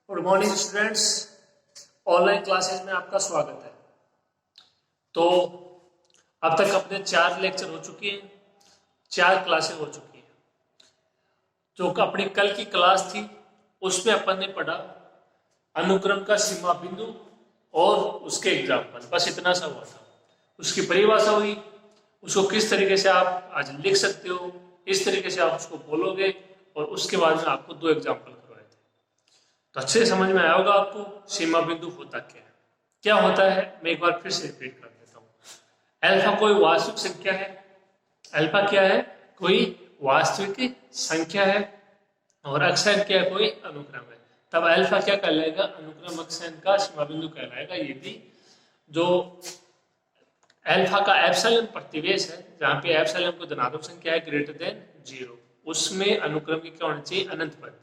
Good morning students. Online classes में आपका स्वागत है। तो अब तक अपने 4 लेक्चर हो चुके हैं, 4 क्लासें हो चुकी हैं। जो अपनी कल की क्लास थी उसमें अपन ने पढ़ा अनुक्रम का सीमा बिंदु और उसके एग्जाम्पल, बस इतना सा हुआ था। उसकी परिभाषा हुई, उसको किस तरीके से आप आज लिख सकते हो, इस तरीके से आप उसको बोलोगे, और उसके बाद में आपको 2 एग्जाम्पल करवाए थे। तो अच्छे से समझ में आया होगा आपको सीमा बिंदु होता क्या है। क्या होता है मैं एक बार फिर से रिपीट कर देता हूँ। अल्फा कोई वास्तविक संख्या है। अल्फा क्या है? कोई वास्तविक संख्या है। और अक्षर क्या है? कोई अनुक्रम है। तब अल्फा क्या कहलाएगा? अनुक्रम अक्षर का सीमा बिंदु कहलाएगा यदि जो अल्फा का एप्सिलॉन प्रतिवेश है, जहां पे एप्सिलॉन को धनात्मक संख्या है ग्रेटर देन 0, उसमें अनुक्रम की क्या होना चाहिए? अनंत पद।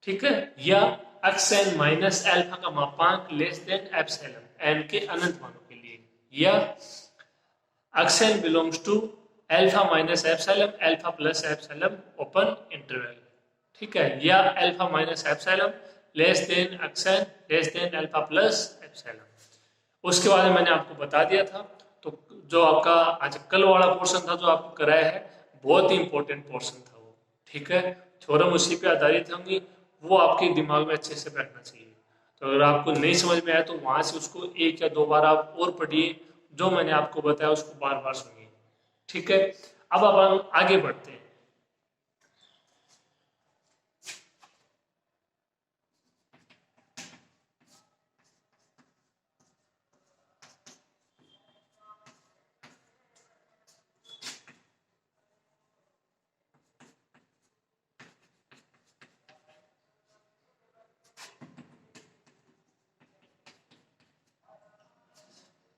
ठीक है। या एक्सएन माइनस अल्फा का मापांक लेस देन एप्सिलॉन एन के अनंत मानों के लिए, या x n belongs to alpha minus epsilon alpha plus epsilon open interval. ठीक है। या alpha minus epsilon less than x n less than alpha plus epsilon. उसके बाद में मैंने आपको बता दिया था। तो जो आपका आज कल वाला पोर्शन था जो आपको कराया है, बहुत ही इंपॉर्टेंट पोर्शन था वो। ठीक है। थ्योरम उसी पे आधारित होंगी, वो आपके दिमाग में अच्छे से बैठना चाहिए। तो अगर आपको नहीं समझ में आया तो वहां से उसको 1 या 2 बार आप और पढ़िए, जो मैंने आपको बताया उसको बार बार सुनिए। ठीक है। अब हम आगे बढ़ते हैं।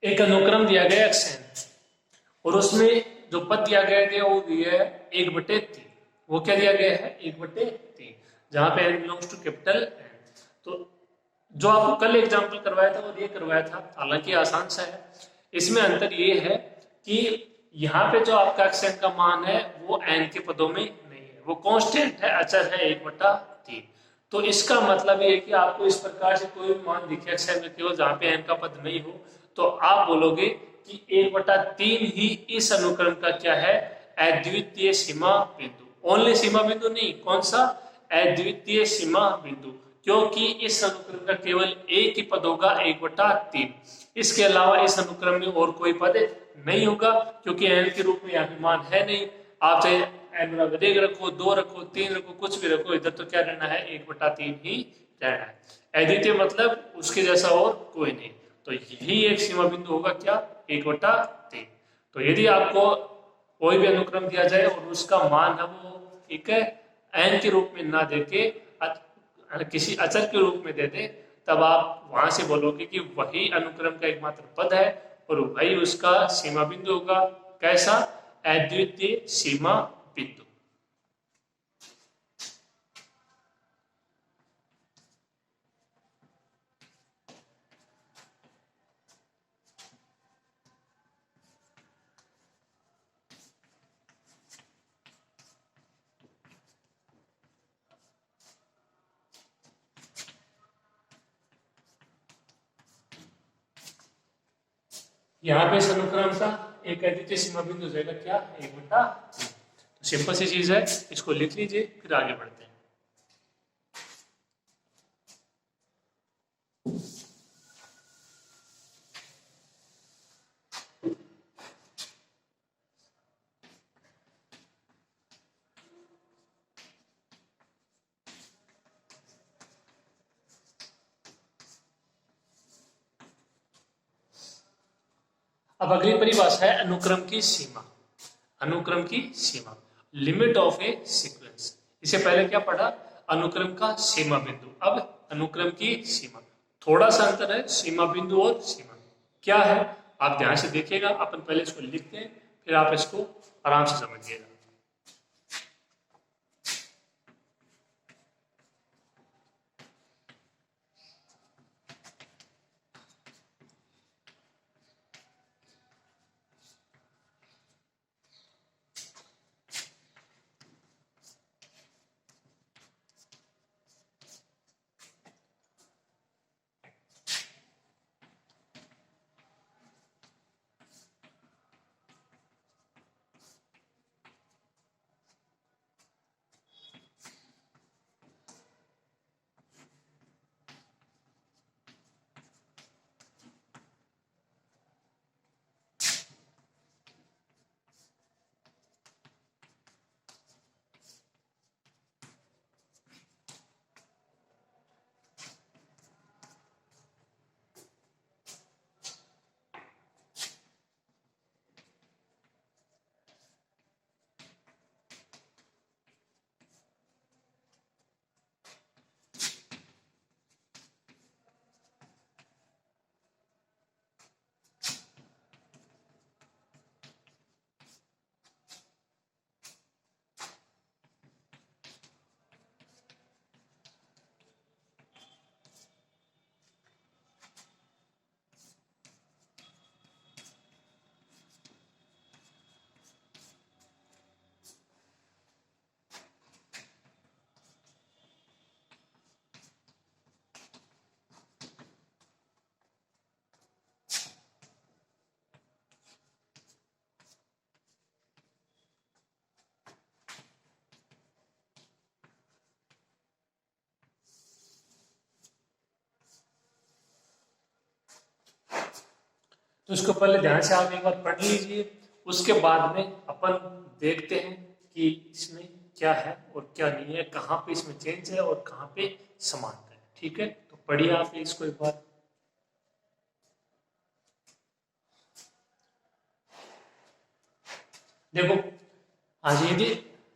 एक अनुक्रम दिया गया एक्सएन, और उसमें जो पद दिया गया है वो दिया है 1/3। वो क्या दिया गया है? 1/3, जहां पे n belongs to capital N। तो जो आपको कल एग्जाम्पल करवाया था और ये करवाया था, हालांकि आसान सा है। इसमें अंतर ये है कि यहाँ पे जो आपका एक्सएन का मान है वो n के पदों में नहीं है, वो कांस्टेंट है, अचर है 1/3। तो इसका मतलब ये है कि आपको इस प्रकार से कोई भी मान दिखे एक्सएन में केवल जहां पे n का पद नहीं हो, तो आप बोलोगे कि 1/3 ही इस अनुक्रम का क्या है? अद्वितीय सीमा बिंदु। ओनली सीमा बिंदु नहीं, कौन सा? अद्वितीय सीमा बिंदु। क्योंकि इस अनुक्रम का केवल एक ही पद होगा 1/3। इसके अलावा इस अनुक्रम में और कोई पद नहीं होगा, क्योंकि n के रूप में यहाँ पे मान है नहीं। आप चाहे n बराबर 1 रखो, 2 रखो, 3 रखो, कुछ भी रखो, इधर तो क्या रहना है? 1/3 ही रहना है। अद्वितीय मतलब उसके जैसा और कोई नहीं। तो यही एक सीमा बिंदु होगा क्या? 1/3। तो यदि आपको कोई भी अनुक्रम दिया जाए और उसका मान है वो, ठीक है, n के रूप में ना देके किसी अचर के रूप में दे दे, तब आप वहां से बोलोगे कि वही अनुक्रम का एकमात्र पद है और वही उसका सीमा बिंदु होगा। कैसा? अद्वितीय सीमा बिंदु। यहाँ पे इस अनुक्रम का एक अद्वितीय सीमा बिंदु जाएगा क्या? 1/3। तो सिंपल सी चीज है, इसको लिख लीजिए, फिर आगे बढ़ते हैं। अब अगली परिभाषा है अनुक्रम की सीमा। अनुक्रम की सीमा, लिमिट ऑफ ए सीक्वेंस। इससे पहले क्या पढ़ा? अनुक्रम का सीमा बिंदु। अब अनुक्रम की सीमा, थोड़ा सा अंतर है सीमा बिंदु और सीमा। क्या है आप ध्यान से देखिएगा। अपन पहले इसको लिखते हैं, फिर आप इसको आराम से समझिएगा। तो इसको पहले ध्यान से आप एक बार पढ़ लीजिए, उसके बाद में अपन देखते हैं कि इसमें क्या है और क्या नहीं है, कहाँ पे इसमें चेंज है और कहाँ पे समानता है। ठीक है, तो पढ़िए आप इसको एक बार। देखो हाँ जी, यदि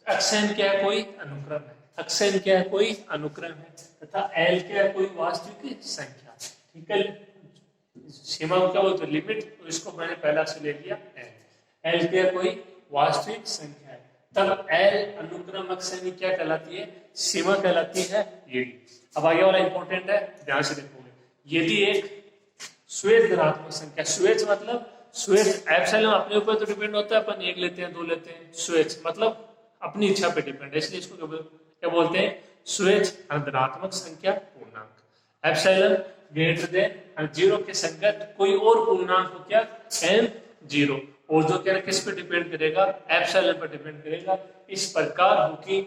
अक्षयन क्या है, कोई अनुक्रम है, अक्षयन क्या है, कोई अनुक्रम है, तथा एल क्या है, कोई वास्तविक संख्या। ठीक है, सीमा को क्या बोलते हैं, लिमिट, तो इसको मैंने पहला से ले लिया एल। एल क्या है, कोई वास्तविक संख्या है, तब एल अनुक्रम अक्षयनी क्या कहलाती है, सीमा कहलाती है यदि। अब आगे वाला इंपॉर्टेंट है, ध्यान से देखोगे। यदि एक श्वेत धनात्मक संख्या, श्वेत मतलब श्वेत एप्सिलॉन अपने ऊपर तो डिपेंड होता है, अपन एक लेते हैं, दो लेते हैं, श्वेत मतलब अपनी इच्छा पे डिपेंड है, इसलिए इसको क्या बोलते हैं, श्वेत धनात्मक संख्या पूर्णांक। एप्सिलॉन ग्रेटर देन जीरो के संगत कोई और पूर्णांक हो क्या, एन जीरो, और जो क्या किस पे डिपेंड करेगा, एप्सिलॉन पर डिपेंड करेगा। इस प्रकार हो कि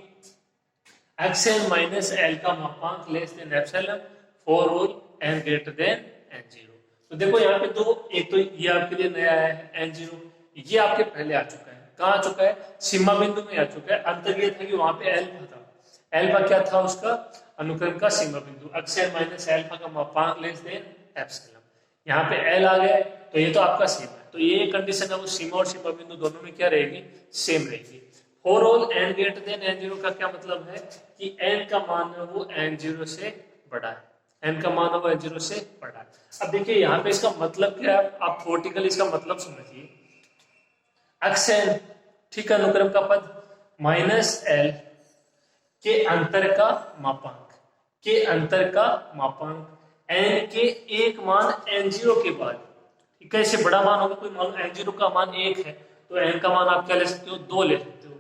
एक्सएल माइनस एल का मापांक less than epsilon for all n greater than n zero. तो देखो यहाँ पे दो, एक तो ये आपके लिए नया है एन जीरो, ये आपके पहले आ चुका है, कहाँ आ चुका है, सीमा बिंदु में आ चुका है। अंतर ये था कि वहां पे एल्फा था, एल्फा क्या था, उसका अनुक्रम का सीमा बिंदु, एक्सएल माइनस एल्फा का मापांक लेस देन एप्सिलॉन। यहाँ पे एल आ गया, तो ये तो आपका सीमा है, तो ये कंडीशन है, वो सीमा और सीमा बिंदु दोनों में क्या रहेगी, सेम रहेगी। For all n greater than n zero का क्या मतलब है कि एन का मान है वो एन जीरो से बड़ा है, एन का मान है वो एन जीरो से बड़ा है। अब देखिए यहाँ पे इसका मतलब क्या है, आप थोटिकली इसका मतलब समझिए। एक्सएल ठीक है, अनुक्रम का पद माइनस एल के अंतर का मापांक, के अंतर का मापांक एन के एक मान एन जीरो के बाद, ठीक है, इससे बड़ा मान होगा कोई, मान लो एन जीरो का मान एक है, तो एन का मान आप क्या ले सकते हो, दो ले सकते हो।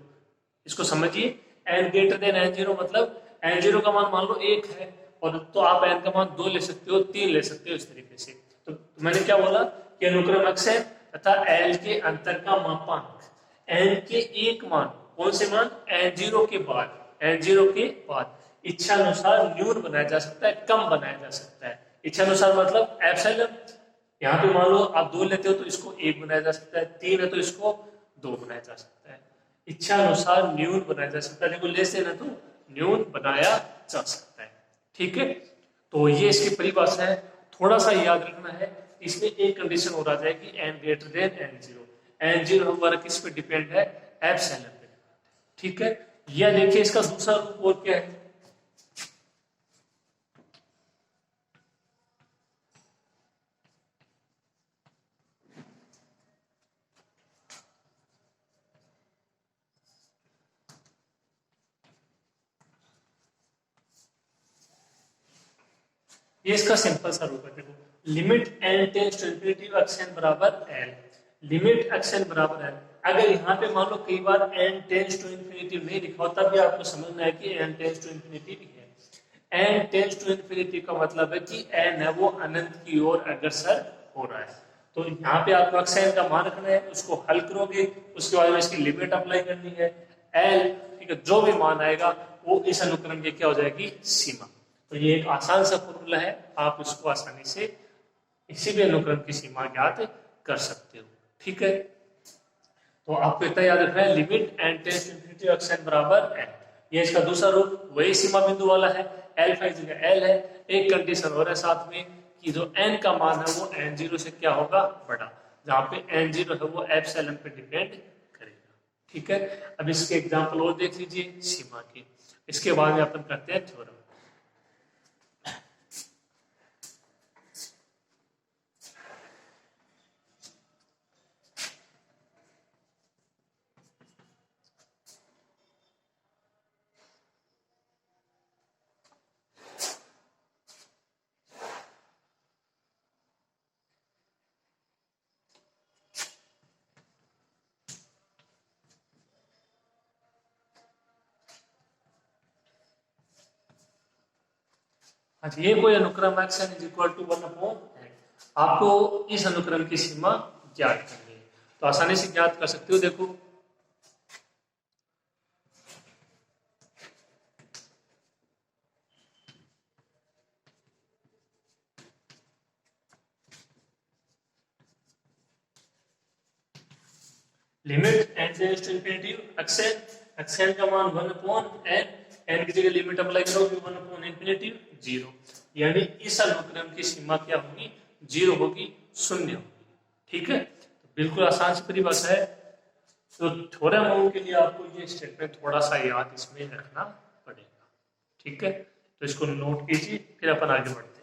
इसको समझिए, n greater than n zero मतलब एन जीरो का मान लो एक है, और तो आप एन का मान दो ले सकते हो, तीन ले सकते हो, इस तरीके से। तो मैंने क्या बोला कि अनुक्रम अक्षर तथा एल के अंतर का मापांक एन के एक मान, कौन से मान, एन जीरो के बाद, एन जीरो के बाद इच्छा अनुसार न्यून बनाया जा सकता है, कम बनाया जा सकता है। इच्छा अनुसार मतलब एप्सिलॉन, यहाँ पे मान लो आप दो लेते हो तो इसको एक बनाया जा सकता है, तीन है तो इसको दो बनाया जा सकता है। इच्छा अनुसार न्यून बनाया जा सकता है, देखो लेस देन है तो न्यून बनाया जा सकता है। ठीक है, तो ये इसकी परिभाषा है, थोड़ा सा याद रखना है। इसमें एक कंडीशन और आ जाएगी, n greater than n zero, n zero हमारा किस पे डिपेंड है, एप्सिलॉन पे। ठीक है, यह देखिए इसका दूसरा रूप और क्या है, ये इसका सिंपल सा रूप है। देखो limit n tends to infinity x n बराबर एल, लिमिट एक्सएन बराबर एल। अगर यहाँ पे मान लो कई बार एन टेंस टू इंफिनिटी नहीं लिखा हो, तब भी आपको समझना है कि एन टेंस टू इंफिनिटी भी है। एन टेंस टू इंफिनिटी का मतलब है कि एन है वो अनंत की ओर अग्रसर हो रहा है। तो यहाँ पे आपको एक्सएन का मान रखना है, उसको हल करोगे, उसके बाद में इसकी लिमिट अप्लाई करनी है, एल, ठीक है, जो भी मान आएगा वो इस अनुक्रम की क्या हो जाएगी, सीमा। तो ये एक आसान सा फॉर्मूला है, आप इसको आसानी से किसी भी अनुक्रम की सीमा ज्ञात कर सकते हो। ठीक है, तो आपको इतना याद रखना है, limit n tends to infinity x n बराबर एन। ये इसका दूसरा रूप वही सीमा बिंदु वाला है, एल की जगह एल है। एक कंडीशन और है साथ में कि जो एन का मान है वो एन जीरो से क्या होगा, बड़ा, जहां पे एन जीरो है वो एप्सिलॉन पे डिपेंड करेगा। ठीक है, अब इसके एग्जांपल और देख लीजिए सीमा के, इसके बाद में अपन करते हैं थ्योरम। अच्छा, ये कोई अनुक्रम x n is equal to 1/n, आपको इस अनुक्रम की सीमा ज्ञात करनी है, तो आसानी से ज्ञात कर सकते हो। देखो limit n tends to infinity xn का मान 1/n, n की जगह लिमिट अप्लाई करोगे 1/इंफिनिटी 0, यानी इस अनुक्रम की सीमा क्या होगी? 0 होगी, शून्य होगी। ठीक है, तो बिल्कुल आसान सी परिभाषा है। तो थ्योरम के लिए आपको ये स्टेटमेंट थोड़ा सा याद इसमें रखना पड़ेगा। ठीक है, तो इसको नोट कीजिए, फिर अपन आगे बढ़ते हैं।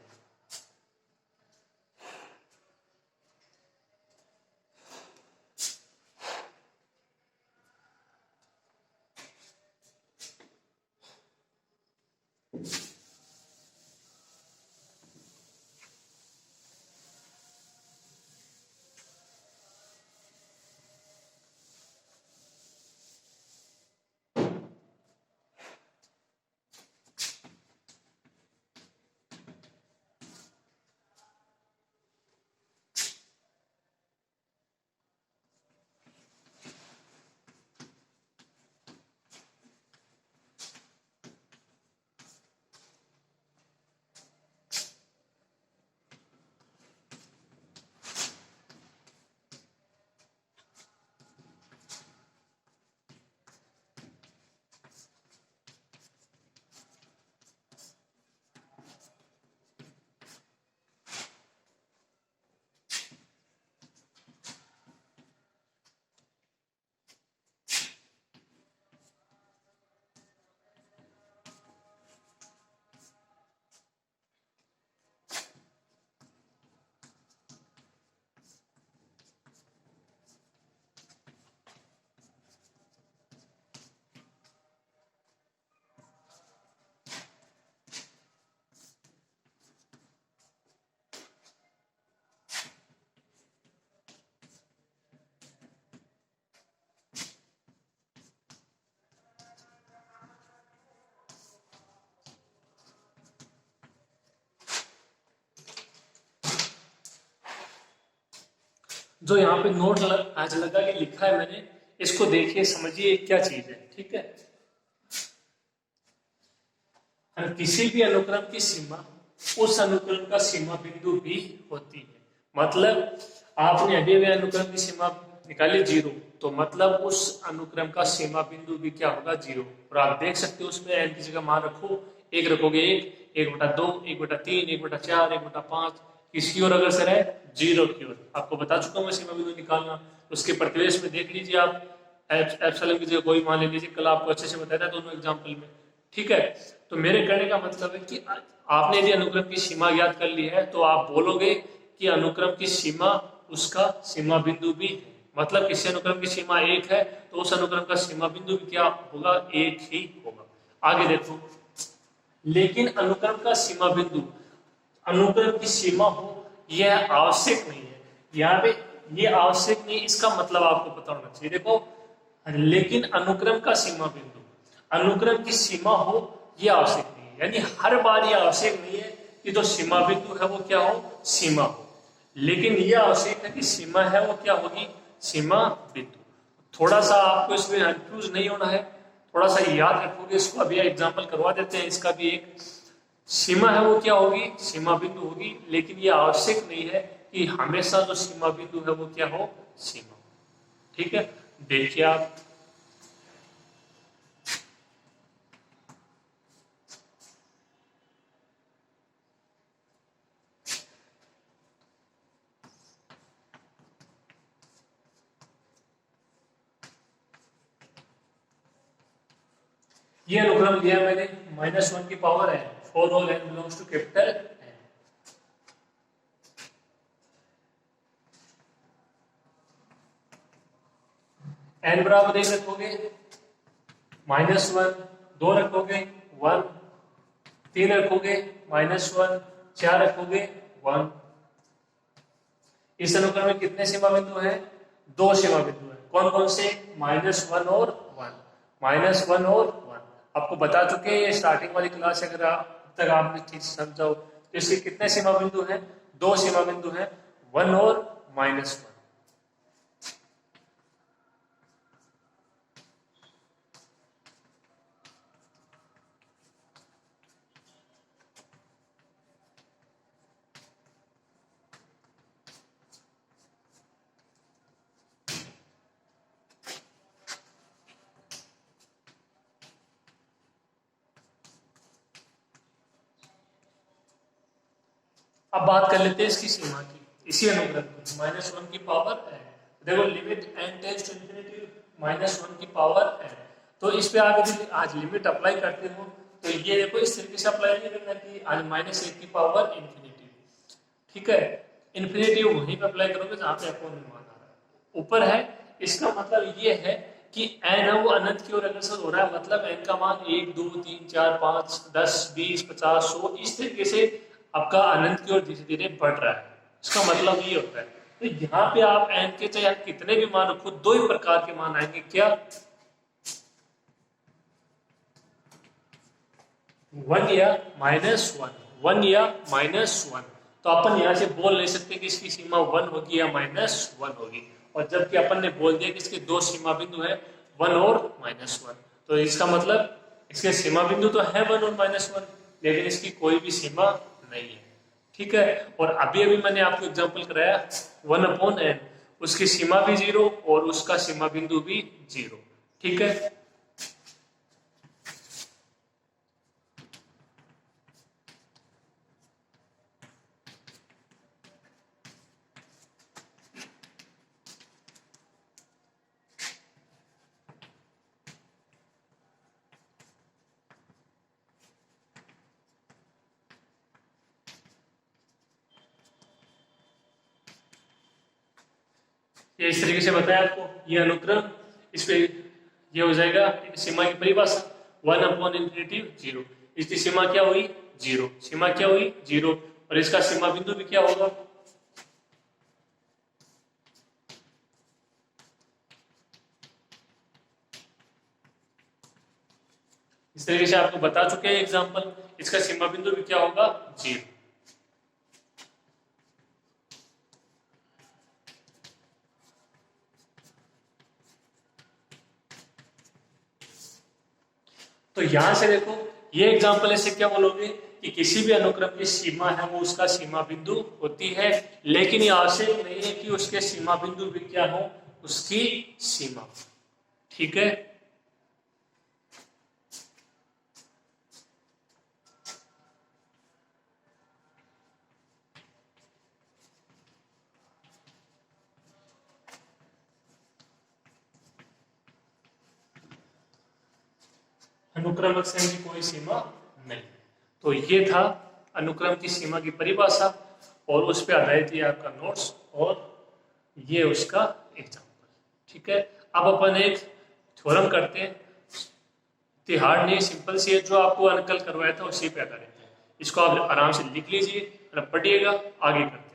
जो यहाँ पे नोट आज लगा के लिखा है मैंने, इसको देखिए, समझिए क्या चीज है। ठीक है, किसी भी अनुक्रम की सीमा उस अनुक्रम का सीमा बिंदु भी होती है। मतलब आपने अभी भी अनुक्रम की सीमा निकाली 0, तो मतलब उस अनुक्रम का सीमा बिंदु भी क्या होगा? 0। और आप देख सकते हो उसमें n की जगह मान रखो, एक रखोगे 1, 1/2, 1/3, 1/4, 1/5, किसकी ओर अगर सर है? 0 की ओर। आपको बता चुका हूँ सीमा बिंदु निकालना। उसके प्रतिवेश में देख लीजिए आप, एप्सिलॉन की जगह कोई मान ले लीजिए, कल आपको अच्छे से बताया था दोनों एग्जाम्पल में। ठीक है, तो मेरे कहने का मतलब है कि आपने यदि अनुक्रम की सीमा ज्ञात कर ली है, तो आप बोलोगे कि अनुक्रम की सीमा उसका सीमा बिंदु भी है। मतलब किसी अनुक्रम की सीमा 1 है, तो उस अनुक्रम का सीमा बिंदु भी क्या होगा? 1 ही होगा। आगे देखो, लेकिन अनुक्रम का सीमा बिंदु अनुक्रम की सीमा हो, यह आवश्यक नहीं है। यहाँ पे ये आवश्यक नहीं, इसका मतलब आपको पता होना चाहिए। देखो, लेकिन अनुक्रम का सीमा बिंदु अनुक्रम की सीमा हो, यह आवश्यक नहीं है। यानी हर बार यह आवश्यक नहीं है कि जो सीमा बिंदु है वो क्या हो? सीमा हो। लेकिन यह आवश्यक है कि सीमा है वो क्या होगी? सीमा बिंदु। थोड़ा सा आपको इसमें कंफ्यूज नहीं होना है, थोड़ा सा याद रखोगे इसको। अभी एग्जाम्पल करवा देते हैं इसका भी। एक सीमा है वो क्या होगी? सीमा बिंदु होगी। लेकिन यह आवश्यक नहीं है कि हमेशा जो सीमा बिंदु है वो क्या हो? सीमा। ठीक है, देखिए आप, ये अनुक्रम लिया मैंने, -1 की पावर है, 4 all n belongs to capital n बराबर 1 रखोगे, -1, 2 रखोगे 1, 3 रखोगे -1, 4 रखोगे 1। इस अनुक्रम में कितने सीमा बिंदु हैं? 2 सीमा बिंदु हैं। कौन कौन से? -1 और 1, -1 और 1। आपको बता चुके हैं ये स्टार्टिंग वाली क्लास, अगर अब तक आपने ठीक से समझाओ। तो इसके कितने सीमा बिंदु हैं? 2 सीमा बिंदु हैं, 1 और -1। अब बात कर लेते हैं इसकी सीमा की, इसी अनुक्रम की, -1 की पावर n। देखो limit n tends to infinity -1 की पावर n। तो इस पे आप यदि आज लिमिट अप्लाई करते हो तो ये देखो इस तरीके से अप्लाई नहीं करना कि आज -1 की पावर इंफिनिटी, ठीक है, इंफिनिटी वहीं पे अप्लाई करोगे जहां पे अपोन में मान आ रहा है, ऊपर है। इसका मतलब ये है कि n है वो अनंत की ओर अग्रसर हो रहा है, मतलब n का मान 1 2 3 4 5 10 20 50 100 इस तरीके से आपका अनंत की ओर धीरे धीरे बढ़ रहा है। इसका मतलब ये होता है, तो यहाँ पे आप n के चाहे कितने भी मान रखो, दो ही प्रकार के मान आएंगे, क्या, 1 या -1, 1 या -1। तो अपन यहाँ से बोल नहीं सकते कि इसकी सीमा 1 होगी या -1 होगी, और जबकि अपन ने बोल दिया कि इसके दो सीमा बिंदु है 1 और -1, तो इसका मतलब इसके सीमा बिंदु तो है 1 और -1, लेकिन इसकी कोई भी सीमा नहीं है, ठीक है। और अभी अभी मैंने आपको एग्जांपल कराया 1/n, उसकी सीमा भी 0 और उसका सीमा बिंदु भी 0, ठीक है। ये इस तरीके से बताया आपको, ये अनुक्रम, इस पे ये हो जाएगा सीमा की परिभाषा 1/∞0। इसकी सीमा क्या हुई, 0, सीमा क्या हुई 0, और इसका सीमा बिंदु भी क्या होगा, इस तरीके से आपको बता चुके हैं एग्जाम्पल, इसका सीमा बिंदु भी क्या होगा 0। तो यहां से देखो ये एग्जाम्पल ऐसे क्या बोलोगे कि किसी भी अनुक्रम की सीमा है वो उसका सीमा बिंदु होती है, लेकिन ये आवश्यक नहीं है कि उसके सीमा बिंदु भी क्या हो, उसकी सीमा, ठीक है। अनुक्रम अक्षर की कोई सीमा नहीं। तो ये था अनुक्रम की सीमा की परिभाषा, और उस पर आधारित ये आपका नोट्स, और ये उसका एग्जाम्पल, ठीक है। अब अपन एक थ्योरम करते हैं, हार्ड नहीं, सिंपल सी है, जो आपको अंकल करवाया था उसी पे आधारित है। इसको आप आराम से लिख लीजिए और पढ़िएगा, आगे करते हैं।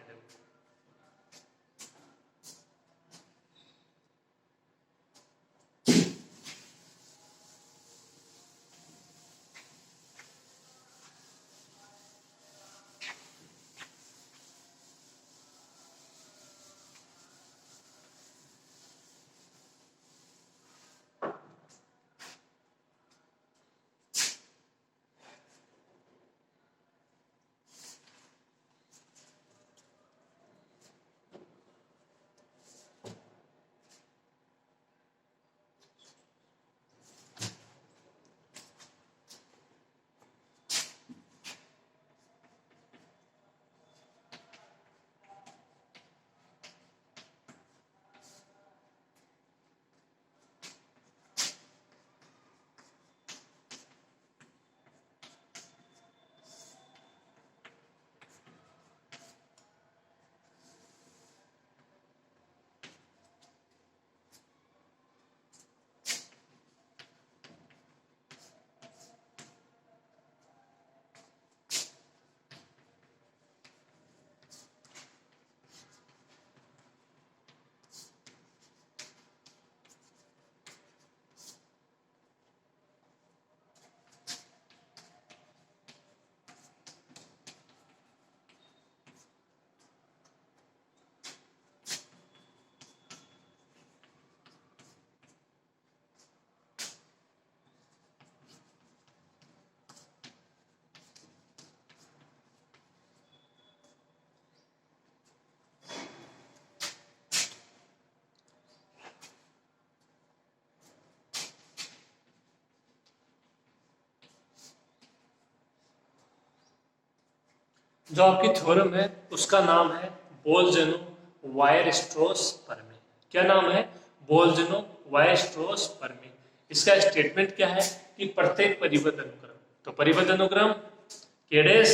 जो आपकी थ्योरम है उसका नाम है बोल्जनो-वायरस्ट्रॉस प्रमेय। क्या नाम है? बोल्जनो-वायरस्ट्रॉस प्रमेय। इसका स्टेटमेंट क्या है कि प्रत्येक परिबद्ध अनुक्रम, तो परिबद्ध अनुक्रम के डेस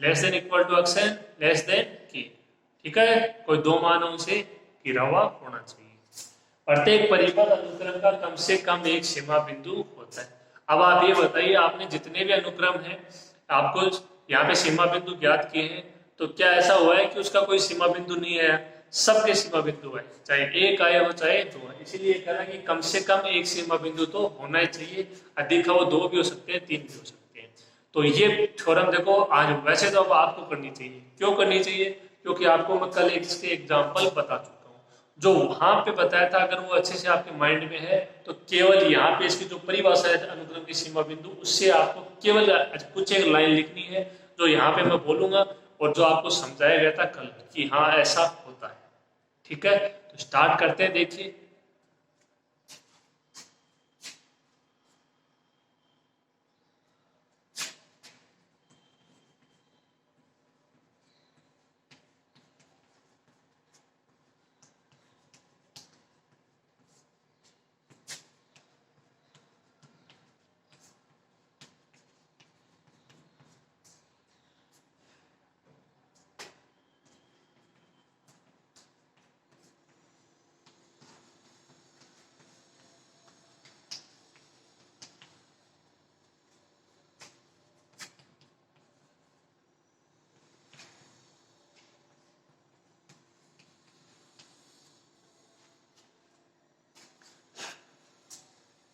less than equal to X N less than K, ठीक है, कोई दो मानों से घिरा हुआ होना चाहिए। प्रत्येक परिबद्ध अनुक्रम का कम से कम एक सीमा बिंदु होता है। अब आप ये बताइए, आपने जितने भी अनुक्रम हैं आपको यहाँ पे सीमा बिंदु ज्ञात किए हैं, तो क्या ऐसा हुआ है कि उसका कोई सीमा बिंदु नहीं है? सबके सीमा बिंदु है, चाहे एक आए हो चाहे दो है। इसीलिए कह रहा है कि कम से कम एक सीमा बिंदु तो होना ही चाहिए। अधिक है वो दो भी हो सकते हैं, तीन भी हो सकते हैं। तो ये थ्योरम देखो आज, वैसे तो अब आपको करनी चाहिए। क्यों करनी चाहिए? क्योंकि आपको मैं कल इसके एग्जाम्पल बता चुका हूँ। जो वहां पे बताया था अगर वो अच्छे से आपके माइंड में है, तो केवल यहाँ पे इसकी जो परिभाषा है अनुक्रम की सीमा बिंदु, उससे आपको केवल कुछ एक लाइन लिखनी है जो यहाँ पे मैं बोलूंगा और जो आपको समझाया गया था कल कि हाँ ऐसा होता है। ठीक है, तो स्टार्ट करते हैं। देखिए,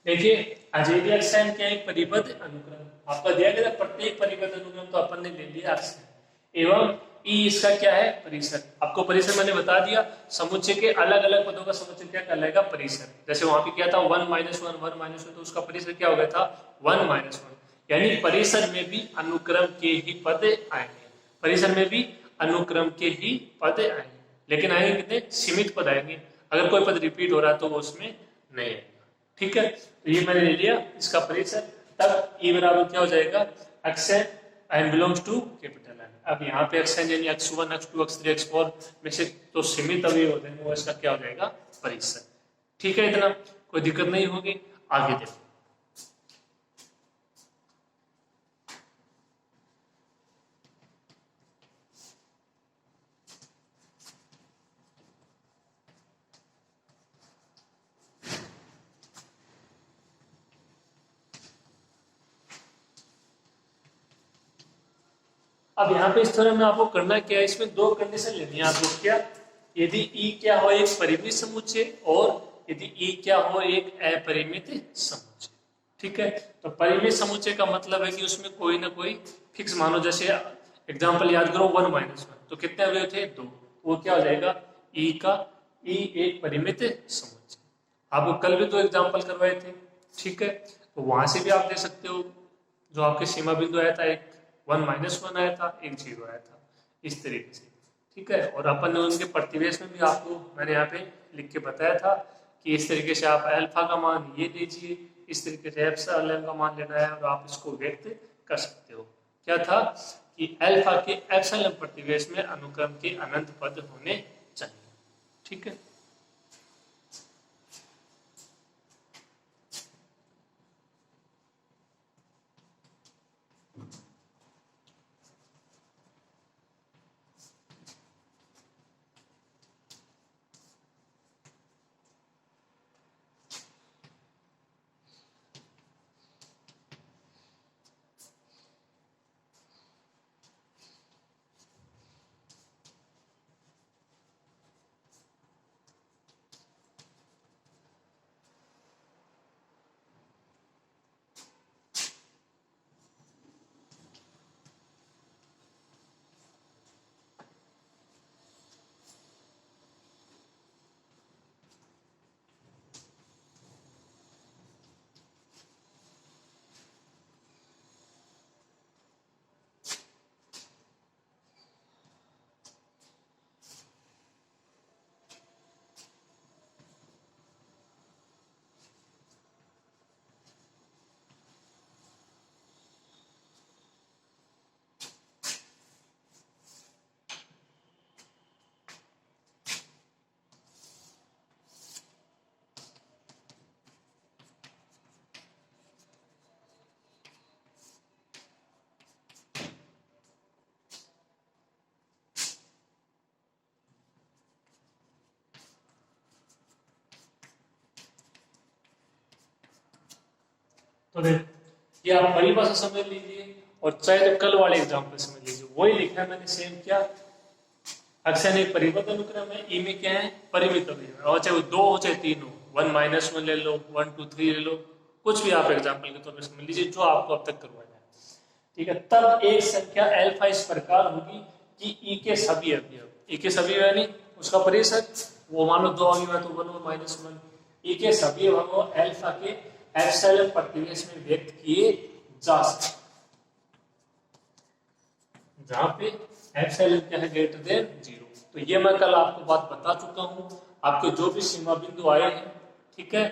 देखिए अजेलिया एक्साइन क्या है? एक परिबद्ध अनुक्रम आपका दिया गया था। प्रत्येक परिबद्ध अनुक्रम तो अपन ने ले लिया एक्साइन एवं ई इसका क्या है? परिसर। आपको परिसर मैंने बता दिया, समुच्चय के अलग अलग पदों का समुच्चय क्या कहलाएगा? परिसर। जैसे वहां पे क्या था? 1-1 तो उसका परिसर क्या हो गया था? 1-1। यानी परिसर में भी अनुक्रम के ही पद आएंगे। परिसर में भी अनुक्रम के ही पद आएंगे, लेकिन आएंगे कितने? सीमित पद आएंगे। अगर कोई पद रिपीट हो रहा है तो वो उसमें नहीं आएगा। ठीक है, तो ये मैंने ले लिया इसका परिसर। तब ई बराबर क्या हो जाएगा? X n n belongs to capital n. अब यहाँ पे एक्सएन यानी x1 x2 x3 x4 में से तो सीमित अवयव होते हैं, वो इसका क्या हो जाएगा? परिसर। ठीक है, इतना कोई दिक्कत नहीं होगी। आगे देखो, अब यहाँ पे इस तरह में आपको करना क्या है? इसमें दो कंडीशन लेनी है आपको। क्या? यदि ई क्या हो? एक परिमित समुच्चय, और यदि ई क्या हो? एक अपरिमित समुच्चय। ठीक है, तो परिमित समुच्चय का मतलब है कि उसमें कोई ना कोई फिक्स मानो। जैसे एग्जांपल याद करो, 1-1 तो कितने अवयव थे? दो। वो क्या हो जाएगा? ई का ई एक परिमित समुच्चय। आपको कल भी दो एग्जाम्पल करवाए थे। ठीक है, तो वहां से भी आप दे सकते हो। जो आपके सीमा बिंदु आया था, एक 1-1 आया था, एक 0 आया था, इस तरीके से। ठीक है, और अपन ने उनके प्रतिवेश में भी आपको मैंने यहाँ पे लिख के बताया था कि इस तरीके से आप अल्फा का मान ये लीजिए, इस तरीके से एप्सिलॉन का मान लेना है और आप इसको व्यक्त कर सकते हो। क्या था कि अल्फा के एप्सिलॉन प्रतिवेश में अनुक्रम के अनंत पद होने चाहिए। ठीक है, तो देखो ये आप परिभाषा समझ लीजिए और चाहे तो कल वाले एग्जाम्पल समझ लीजिए, वही लिखा है मैंने सेम। क्या अक्सर एक परिवर्तन अनुक्रम है, ई में क्या है परिमित अवयव है, और चाहे वो दो हो चाहे तीन हो, 1 - 1 ले लो, 1 2 3 ले लो, कुछ भी आप एग्जाम्पल के तौर पर समझ लीजिए जो आपको अब तक करवाया है। ठीक है, तब एक संख्या अल्फा इस प्रकार होगी कि ई के सभी अवयव, ई के सभी यानी उसका परिसर, वो मान लो 2 अवयव है तो 1 - 1, ई के सभी अवयव अल्फा के एप्सिलॉन प्रतिवेश में व्यक्त किए जा सकते, जहां पे एप्सिलॉन क्या है ग्रेटर देन 0। तो ये मैं कल आपको बात बता चुका हूं। आपके जो भी सीमा बिंदु आए हैं, ठीक है,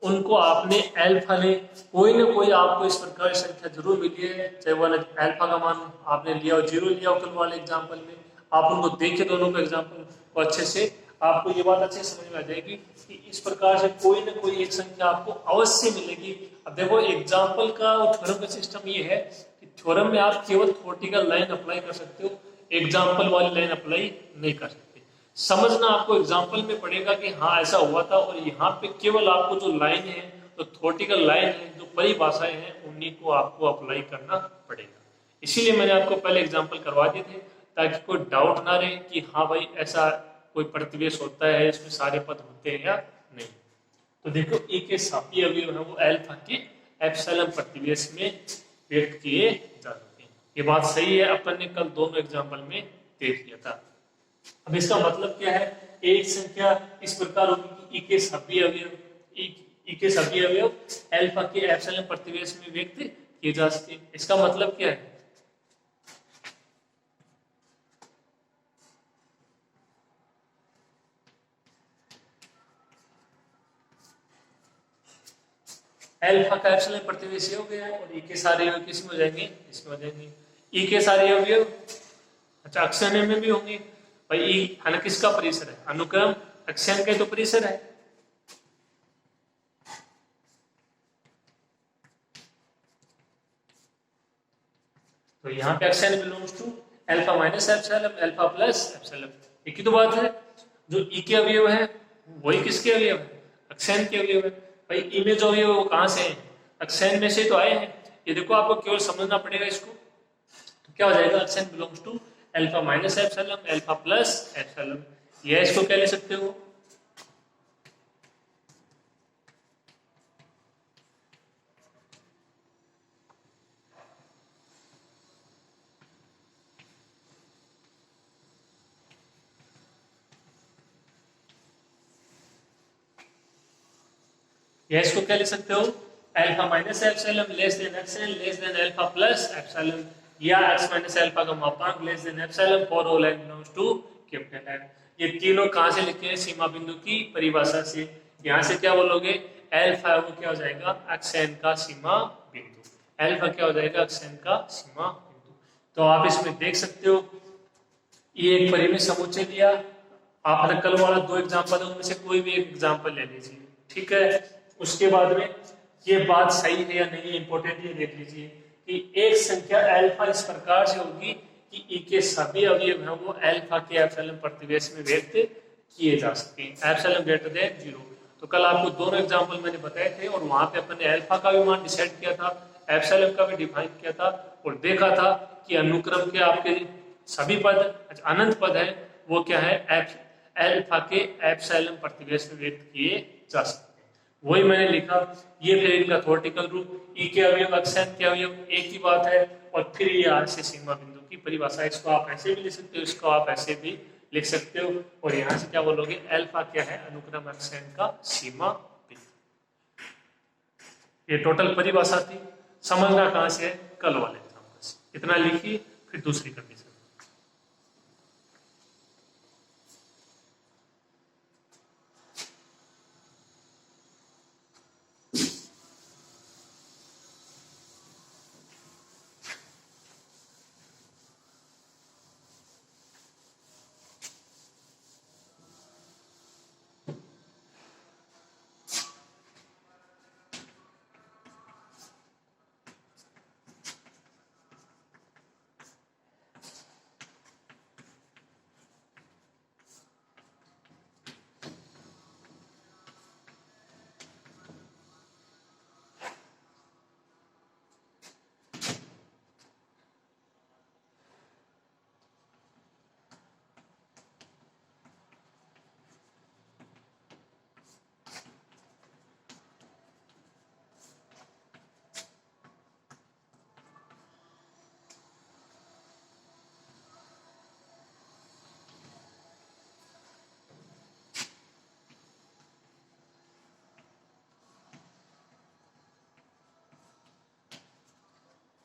उनको आपने अल्फा ने कोई ना कोई आपको इस प्रकार की संख्या जरूर मिली है, चाहे वो अल्फा का मान आपने लिया हो 0 लिया हो कल वाले एग्जाम्पल में, आप उनको देखे दोनों को एग्जाम्पल को अच्छे से, आपको ये बात अच्छे समझ में आ जाएगी कि इस प्रकार से कोई ना कोई एक संख्या आपको अवश्य मिलेगी। अब देखो एग्जाम्पल का और थ्योरम का सिस्टम ये है कि थ्योरम में आप केवल थ्योरेटिकल लाइन अप्लाई कर सकते हो, एग्जाम्पल वाली लाइन अप्लाई नहीं कर सकते। समझना आपको एग्जाम्पल में पड़ेगा कि हाँ ऐसा हुआ था, और यहाँ पे केवल आपको जो लाइन है, तो थ्योरेटिकल लाइन है, जो परिभाषाएं हैं, उन्हीं को आपको अप्लाई करना पड़ेगा। इसीलिए मैंने आपको पहले एग्जाम्पल करवा दिए थे, ताकि कोई डाउट ना रहे कि हाँ भाई ऐसा कोई प्रतिवेश होता है, इसमें सारे पद होते हैं या नहीं। तो देखो ई के सापी अवयव है वो अल्फा के एप्सिलॉन प्रतिवेश में व्यक्त किए जाते हैं। ये बात सही है, अपन ने कल दोनों एग्जाम्पल में देख लिया था। अब इसका मतलब क्या है, एक संख्या इस प्रकार होगी कि ई के सभी अवयव, ई के सभी अवयव अल्फा के एप्सिलॉन प्रतिवेश में व्यक्त किए जा सकते हैं। इसका मतलब क्या है, अल्फा का एप्सिलॉन प्रतिवेश ये हो गया है, और ई के सारे अवयव किस में हो जाएंगे, इसमें हो जाएंगे। ई के सारे अवयव अच्छा अक्षांश में भी होंगे भाई, ई है ना किसका परिसर है, अनुक्रम अक्षांश का तो परिसर है। तो यहाँ पे अक्षांश belongs to alpha minus epsilon, alpha plus epsilon, एक ही तो बात है। जो ई के अवयव है वही किसके अवयव है, अक्षांश के अवयव है। भाई ई में जो अवयव है वो कहाँ से है, अक्षांश में से तो आए हैं। ये देखो आपको केवल समझना पड़ेगा इसको, तो क्या हो जाएगा, अक्षांश belongs to alpha minus epsilon, alpha plus epsilon. ये इसको क्या ले सकते हो, या इसको क्या लिख सकते हो, alpha minus epsilon less than x n less than alpha plus epsilon, या एक्स माइनस अल्फा का मापांक less than epsilon for all n belongs to capital N। ये तीनों कहां से लिखे हैं, सीमा बिंदु की परिभाषा से। यहां से क्या बोलोगे, अल्फा वो क्या हो जाएगा, एक्सएन का सीमा बिंदु, अल्फा क्या हो जाएगा, एक्सएन का सीमा बिंदु। तो आप इसमें देख सकते हो, ये एक परिमित समुच्चय दिया, आपने कल वाला दो एग्जांपल है उनमें से कोई भी एक एग्जांपल ले लीजिए, ठीक है। उसके बाद में ये बात सही है या नहीं, इंपॉर्टेंट ये देख लीजिए कि एक संख्या अल्फा इस प्रकार से होगी कि ई के सभी अवयव हैं वो अल्फा के एप्सिलॉन प्रतिवेश में व्यक्त किए जा सकते हैं, एप्सिलॉन ग्रेटर देन 0। तो कल आपको दोनों एग्जांपल मैंने बताए थे, और वहां पे अपन ने अल्फा का भी मान डिसाइड किया था, एप्सिलॉन का भी डिफाइन किया था, और देखा था कि अनुक्रम के आपके सभी पद अनंत पद है वो क्या है, अल्फा के एप्सिलॉन प्रतिवेश में व्यक्त किए जा सकते हैं। वही मैंने लिखा, ये फिर इनका थ्योरेटिकल रूप, ई के अवयव अक्षांश के अवयव एक ही बात है, और फिर ये आर से सीमा बिंदु की परिभाषा, इसको आप ऐसे भी लिख सकते हो, इसको आप ऐसे भी लिख सकते हो, और यहाँ से क्या बोलोगे, अल्फा क्या है, अनुक्रम अक्षांश का सीमा बिंदु। ये टोटल परिभाषा थी, समझना कहाँ से है, कल वाले एग्जाम्पल से। इतना लिखिए, फिर दूसरी कंडीशन।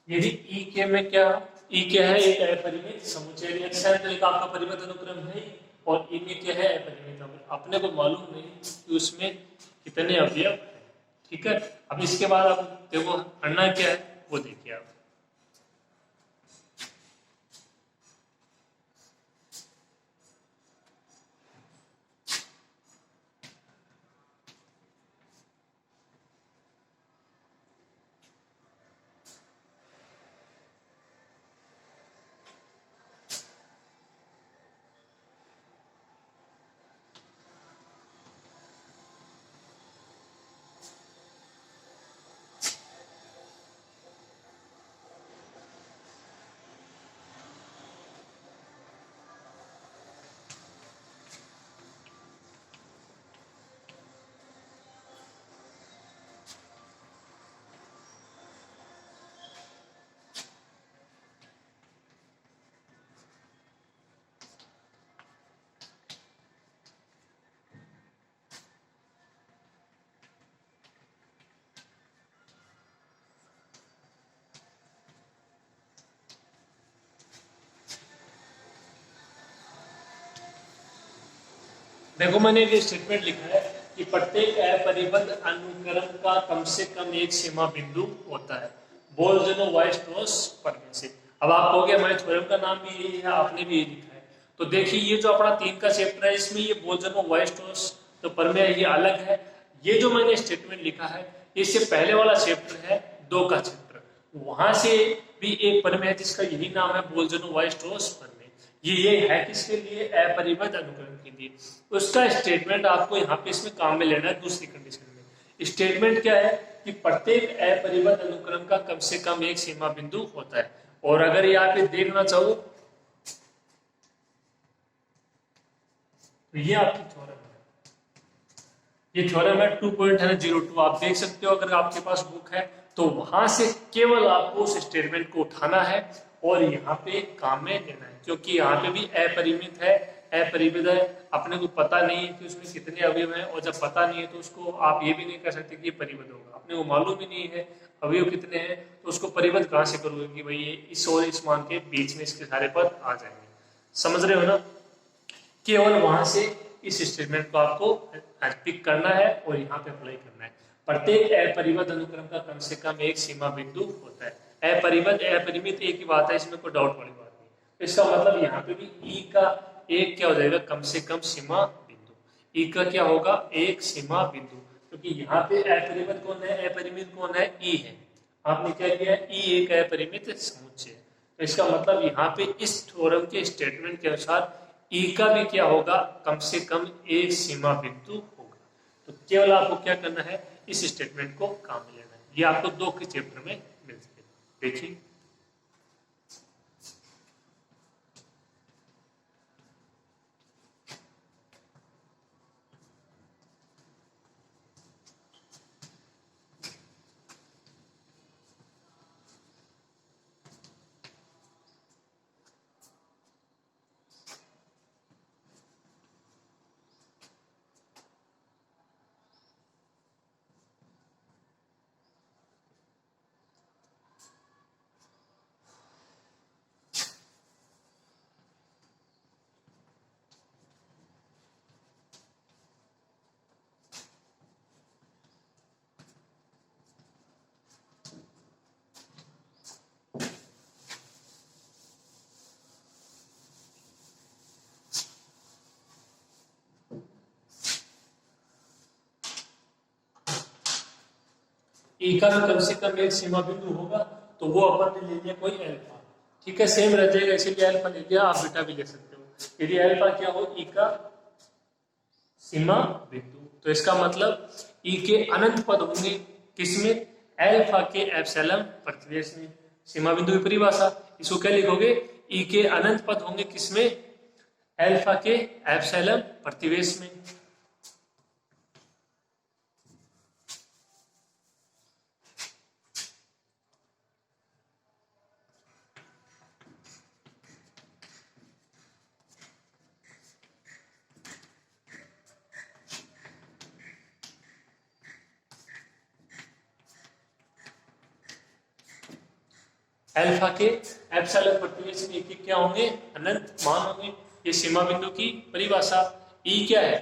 यदि ई के में क्या, ई क्या है, एक अपरिमित समुच्चय एक्स आपका परिमित अनुक्रम है, और ई में क्या है, अपरिमित अनुक्रम। अपने को मालूम नहीं कि उसमें कितने अवयव है। ठीक है, अब इसके बाद आप देखो करना क्या है वो देखिए आप। देखो मैंने ये स्टेटमेंट लिखा है कि प्रत्येक अपरिबद्ध अनुक्रम का कम से कम एक सीमा बिंदु होता है, बोल्जनो-वायर्स्ट्रास प्रमेय से। अब आप कहोगे हमारे थ्योरम का नाम भी यही है, आपने भी यही लिखा है। तो देखिए ये जो अपना 3 का चैप्टर है, इसमें ये बोल्जनो-वायर्स्ट्रास तो प्रमेय ये अलग है। ये जो मैंने स्टेटमेंट लिखा है, इससे पहले वाला चैप्टर है 2 का चैप्टर, वहां से भी एक प्रमेय है जिसका यही नाम है बोल्जनो-वायर्स्ट्रास प्रमेय। ये है किसके लिए, अपरिबद्ध अनुक्रम के लिए। उसका स्टेटमेंट आपको यहाँ पे इसमें काम में लेना है दूसरी कंडीशन में। स्टेटमेंट क्या है कि प्रत्येक अपरिबद्ध अनुक्रम का कम से कम एक सीमा बिंदु होता है। और अगर यहाँ पे देखना चाहो तो ये आपकी थ्योरम है, ये थ्योरम है 2.02। आप देख सकते हो अगर आपके पास बुक है तो वहां से केवल आपको उस स्टेटमेंट को उठाना है और यहाँ पे काम में लेना है, क्योंकि यहाँ पे भी अपरिमित है, अपरिमित है, अपने को पता नहीं है कि उसमें कितने अवयव हैं, और जब पता नहीं है तो उसको आप ये भी नहीं कर सकते कि ये परिबद्ध होगा। अपने को मालूम ही नहीं है अवयव कितने हैं, तो उसको परिबद्ध कहाँ से करोगे कि भाई ये इस और इस मान के बीच में इसके सारे पद आ जाएंगे। समझ रहे हो ना? केवल वहां से इस स्टेटमेंट को आपको पिक करना है और यहाँ पे अप्लाई करना है। प्रत्येक अपरिबद्ध अनुक्रम का कम से कम एक सीमा बिंदु होता है। अपरिबद्ध अपरिमित एक ही बात है, इसमें कोई डाउट वाली बात नहीं। इसका मतलब यहाँ पे भी ई का एक क्या हो जाएगा, कम से कम सीमा बिंदु। ई का क्या होगा, एक सीमा बिंदु, क्योंकि यहाँ पे अपरिबद्ध कौन है, अपरिमित कौन है, ई है। आपने क्या किया, ई एक अपरिमित समुच्चय। तो इसका मतलब यहाँ पे इस थ्योरम के स्टेटमेंट के अनुसार ई का भी क्या होगा, कम से कम एक सीमा बिंदु होगा। तो केवल आपको क्या करना है, इस स्टेटमेंट को काम में लेना है। ये आपको 2 के चैप्टर में मिल जाएगा। देखिए ई का भी कम से कम एक सीमा बिंदु होगा, तो वो अपन ने ले लिया कोई अल्फा। ठीक है, सेम रह जाएगा, इसीलिए अल्फा ले लिया, आप बीटा भी ले सकते हो। यदि अल्फा क्या हो, ई का सीमा बिंदु, तो इसका मतलब ई के अनंत पद होंगे किसमें, अल्फा के एप्सिलॉन प्रतिवेश में। सीमा बिंदु की परिभाषा, इसको क्या लिखोगे, ई के अनंत पद होंगे किसमें, अल्फा के एप्सिलॉन प्रतिवेश में। अल्फा के एप्सिलॉन प्रतिवेश में क्या होंगे, अनंत मान होंगे। ये सीमा बिंदु की परिभाषा। ई क्या है,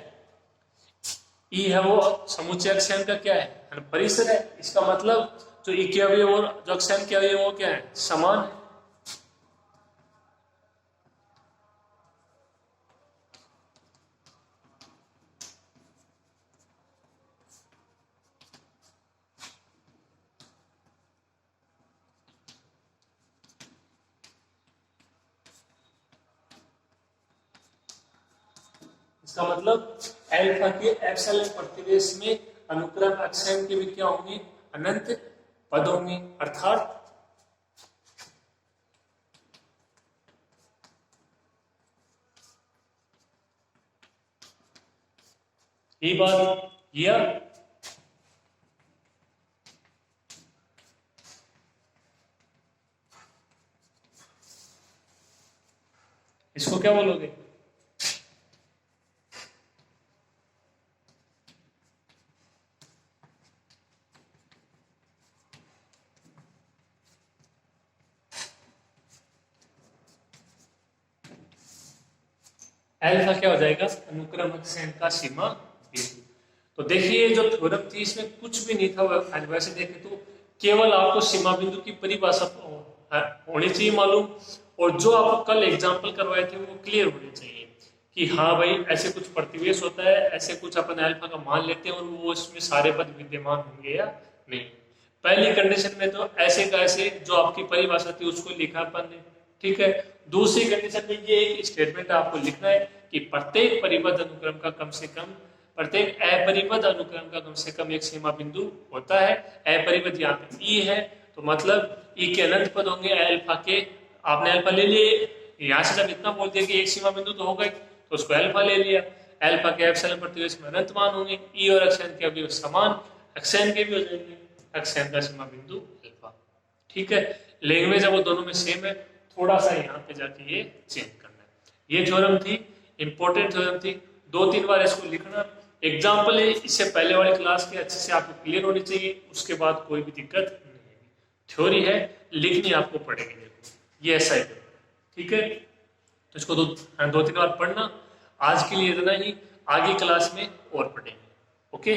ई है वो समुच्चय अक्षांश का क्या है, परिसर है। इसका मतलब जो ई के अवयव और जो अक्षांश के अवयव वो क्या है, समान है। इसका मतलब अल्फा के एप्सिलॉन प्रतिवेश में अनुक्रम अक्षांश के भी क्या होंगे, अनंत पद होंगे। अर्थात ये बात या इसको क्या बोलोगे, अल्फा क्या हो जाएगा, अनुक्रम अक्षांश का सीमा बिंदु। तो देखिए जो थ्योरम थी इसमें कुछ भी नहीं था, वैसे देखें तो केवल आपको सीमा बिंदु की परिभाषा होनी चाहिए मालूम, और जो आपको कल एग्जाम्पल करवाए थे वो क्लियर होने चाहिए कि हाँ भाई ऐसे कुछ प्रतिवेश होता है, ऐसे कुछ अपन अल्फा का मान लेते हैं और वो इसमें सारे पद विद्यमान होंगे या नहीं। पहली कंडीशन में तो ऐसे का ऐसे जो आपकी परिभाषा थी उसको लिखा अपन ने, ठीक है। दूसरी कंडीशन में ये एक स्टेटमेंट आपको लिखना है कि प्रत्येक परिबद्ध अनुक्रम का कम से कम, प्रत्येक अपरिबद्ध अनुक्रम का कम से कम एक सीमा बिंदु होता है। अपरिबद्ध यहाँ पे ई है तो मतलब ई के अनंत पद होंगे अल्फा के, आपने अल्फा ले लिए, यहाँ से जब इतना बोल दिया कि एक सीमा बिंदु तो होगा तो उसको अल्फा ले लिया। अल्फा के एप्सिलॉन प्रतिवेश में अनंत मान होंगे, ई और अक्षांश के अवयव समान, अक्षांश के भी हो जाएंगे, अक्षांश का सीमा बिंदु अल्फा, ठीक है। लैंग्वेज है वो दोनों में सेम है, थोड़ा सा यहाँ पे जाके ये चेंज करना है। ये थ्योरम थी, इंपॉर्टेंट थ्योरम थी, 2-3 बार इसको लिखना। एग्जाम्पल है, इससे पहले वाले क्लास के अच्छे से आपको क्लियर होनी चाहिए, उसके बाद कोई भी दिक्कत नहीं है। थ्योरी है, लिखनी आपको पड़ेगी, देखो ये ऐसा है, ठीक है। तो इसको 2-3 बार पढ़ना। आज के लिए इतना ही, आगे क्लास में और पढ़ेंगे, ओके।